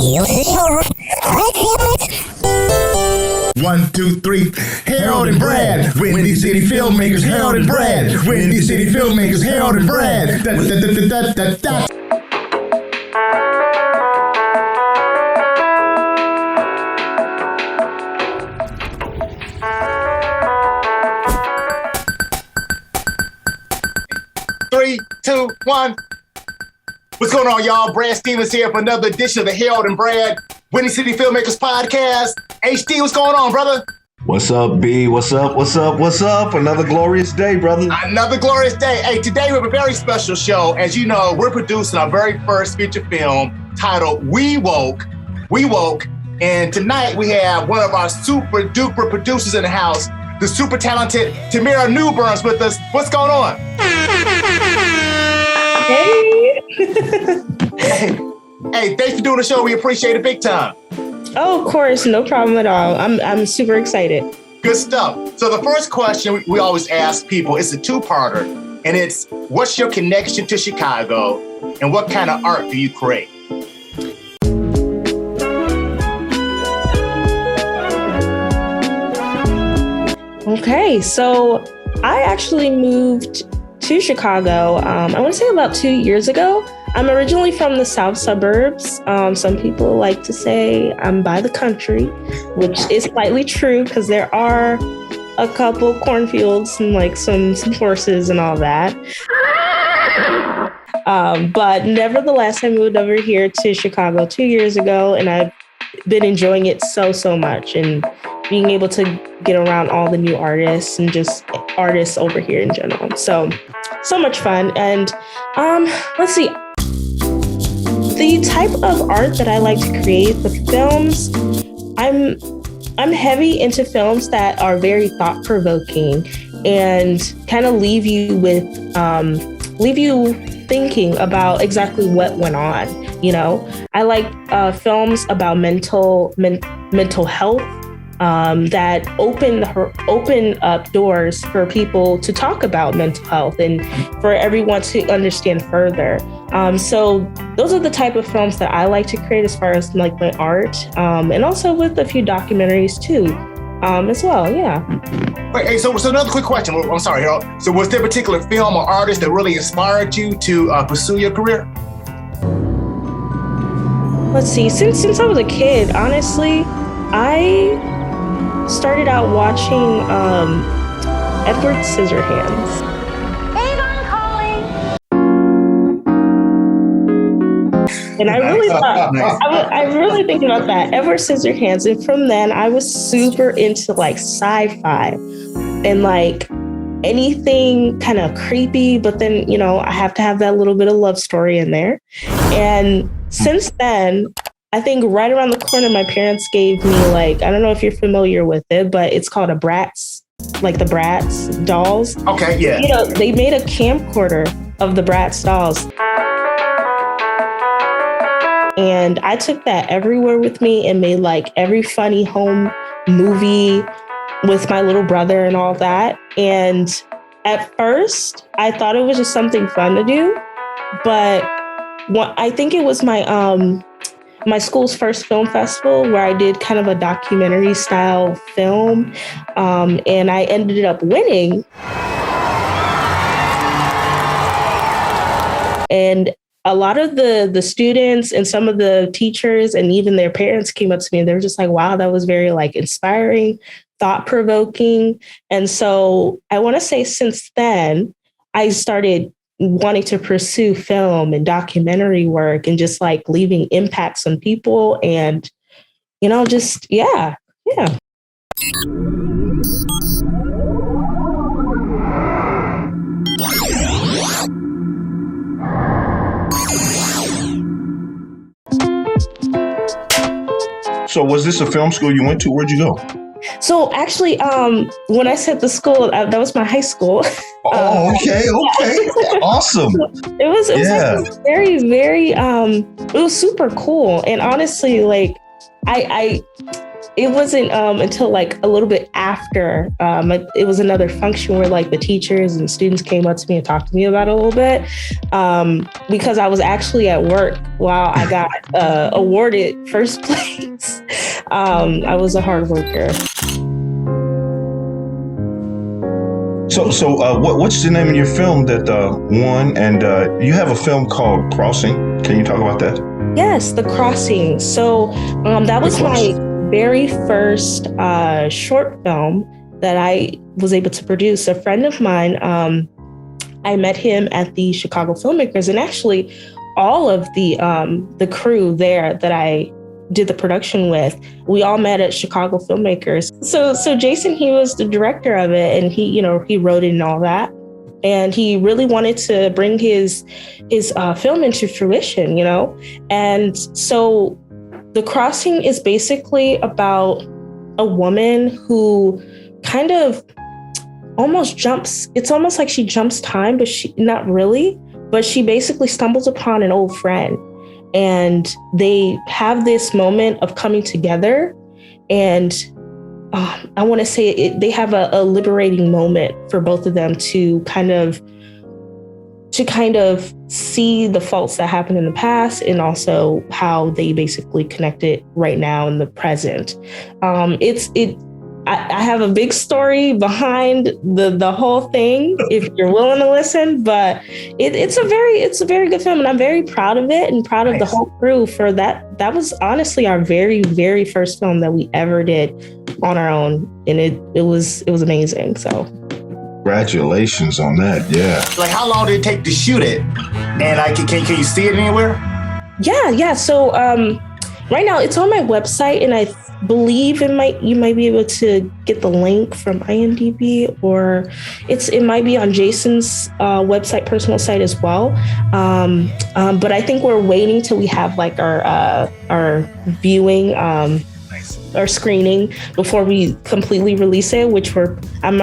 One, two, three. Harold and Brad, Windy City filmmakers. Harold and Brad, Windy City filmmakers. Harold and Brad. Da, da, da, da, da, da. Three, two, one. What's going on, y'all? Brad Stevens here for another edition of the Harold and Brad Windy City Filmmakers Podcast. HD, what's going on, brother? What's up, B? What's up? What's up? What's up? Another glorious day, brother. Another glorious day. Hey, today we have a very special show. As you know, we're producing our very first feature film titled We Woke. And tonight we have one of our super duper producers in the house, the super talented Tamara Newbern with us. What's going on? Hey. Hey, thanks for doing the show. We appreciate it big time. Oh, of course. No problem at all. I'm super excited. Good stuff. So the first question we always ask people, it's a two-parter, and it's, what's your connection to Chicago, and what kind of art do you create? Okay, so I actually moved to Chicago, I want to say about 2 years ago. I'm originally from the south suburbs. Some people like to say I'm by the country, which is slightly true because there are a couple cornfields and like some horses and all that. But nevertheless, I moved over here to Chicago 2 years ago, and I've been enjoying it so much, and being able to get around all the new artists and just artists over here in general. So much fun. And let's see. The type of art that I like to create, the films, I'm heavy into films that are very thought-provoking and kind of leave you thinking about exactly what went on. You know, I like films about mental health that open up doors for people to talk about mental health and for everyone to understand further. So those are the type of films that I like to create as far as like my art, and also with a few documentaries too, as well. Yeah. Wait, hey, so another quick question. I'm sorry, Harold. So was there a particular film or artist that really inspired you to pursue your career? Let's see. Since I was a kid, honestly, I started out watching Edward Scissorhands. Avon calling. And I really thought, I really think about that, Edward Scissorhands. And from then I was super into like sci-fi and like anything kind of creepy, but then, you know, I have to have that little bit of love story in there. And since then, I think right around the corner, my parents gave me like, I don't know if you're familiar with it, but it's called a Bratz, like the Bratz dolls. Okay, yeah. You know, they made a camcorder of the Bratz dolls. And I took that everywhere with me and made like every funny home movie with my little brother and all that. And at first, I thought it was just something fun to do. But I think it was my school's first film festival where I did kind of a documentary style film. And I ended up winning. And a lot of the students and some of the teachers and even their parents came up to me and they were just like, wow, that was very like inspiring, thought-provoking. And so I want to say since then, I started wanting to pursue film and documentary work and just like leaving impacts on people and, you know, just, yeah. So was this a film school you went to? Where'd you go? So actually, when I said the school, that was my high school. Oh, okay. Awesome. It was very, very, it was super cool. And honestly, like, I it wasn't until like a little bit after it was another function where like the teachers and students came up to me and talked to me about it a little bit, because I was actually at work while I got awarded first place. I was a hard worker. So what's the name of your film that won? And you have a film called Crossing. Can you talk about that? Yes, The Crossing. So that was my very first short film that I was able to produce. A friend of mine, I met him at the Chicago Filmmakers, and actually all of the crew there that I did the production with, we all met at Chicago Filmmakers. So Jason, he was the director of it, and he wrote it and all that. And he really wanted to bring his film into fruition, And so The Crossing is basically about a woman who kind of almost it's almost like she jumps time, but not really, but she basically stumbles upon an old friend. And they have this moment of coming together, and I want to say they have a liberating moment for both of them to kind of see the faults that happened in the past, and also how they basically connect it right now in the present. I have a big story behind the whole thing, if you're willing to listen, but it's a very good film, and I'm very proud of it and proud of the whole crew for that. That was honestly our very, very first film that we ever did on our own, and it was amazing. So congratulations on that. Yeah. Like, how long did it take to shoot it? And like, can you see it anywhere? Yeah. So right now it's on my website, and I believe you might be able to get the link from IMDb, or it might be on Jason's website, personal site as well. But I think we're waiting till we have like our viewing, our screening before we completely release it. Which I'm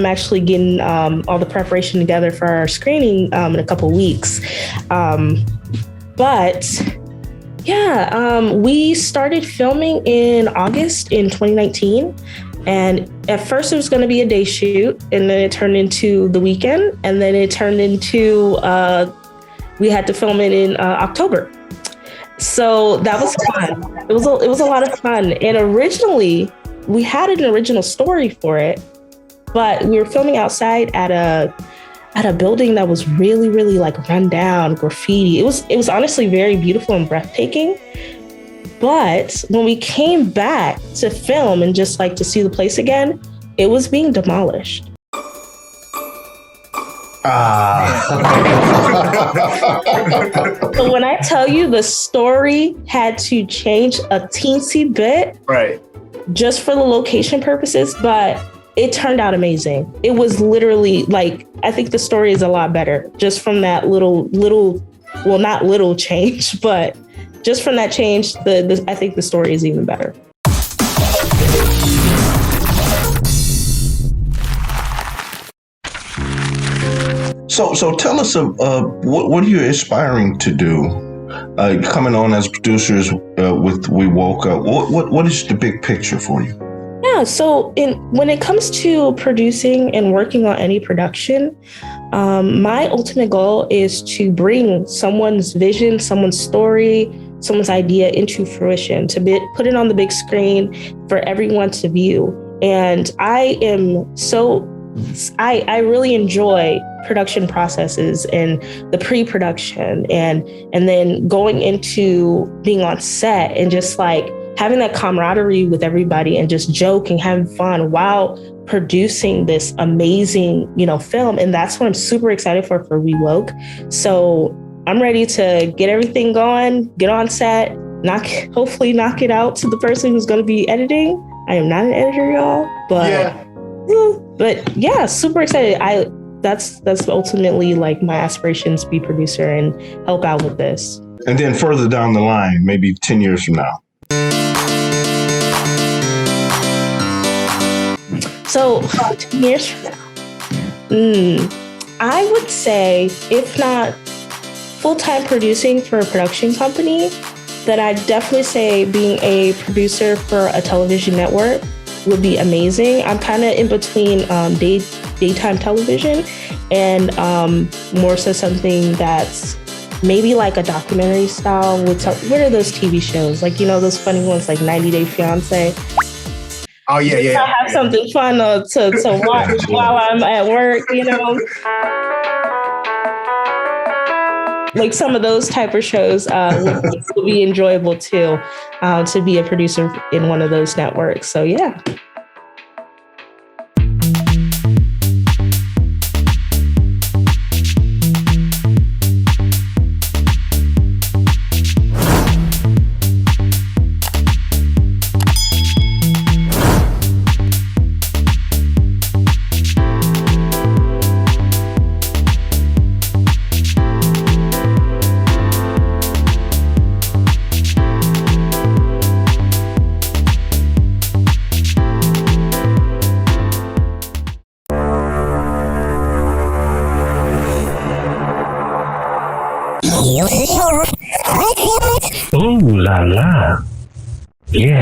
actually getting all the preparation together for our screening in a couple weeks. But yeah, we started filming in August in 2019. And at first it was going to be a day shoot, and then it turned into the weekend. And then it turned into, we had to film it in October. So that was fun. It was a lot of fun. And originally we had an original story for it, but we were filming outside at a building that was really, really like run down, graffiti. It was honestly very beautiful and breathtaking. But when we came back to film and just like to see the place again, it was being demolished. So when I tell you the story had to change a teensy bit, right, just for the location purposes, but it turned out amazing. It was literally like, I think the story is a lot better just from that little, well, not little change, but just from that change, I think the story is even better. So tell us, what are you aspiring to do? Coming on as producers with We Woke Up, what is the big picture for you? Yeah, so when it comes to producing and working on any production, my ultimate goal is to bring someone's vision, someone's story, someone's idea into fruition, to put it on the big screen for everyone to view. And I really enjoy production processes and the pre-production and then going into being on set and just like having that camaraderie with everybody and just joking, having fun while producing this amazing, film. And that's what I'm super excited for We Woke. So I'm ready to get everything going, get on set, hopefully knock it out to the person who's going to be editing. I am not an editor, y'all, but yeah, super excited. That's ultimately like my aspirations to be producer and help out with this. And then further down the line, maybe 10 years from now. So 10 years from now, I would say, if not full-time producing for a production company, then I'd definitely say being a producer for a television network would be amazing. I'm kind of in between daytime television and more so something that's maybe like a documentary style with what are those TV shows? Like, those funny ones like 90 Day Fiance. Oh, yeah. I have something fun to watch while I'm at work, Like some of those type of shows would be enjoyable too, to be a producer in one of those networks. So, yeah. Ooh la la. Yeah.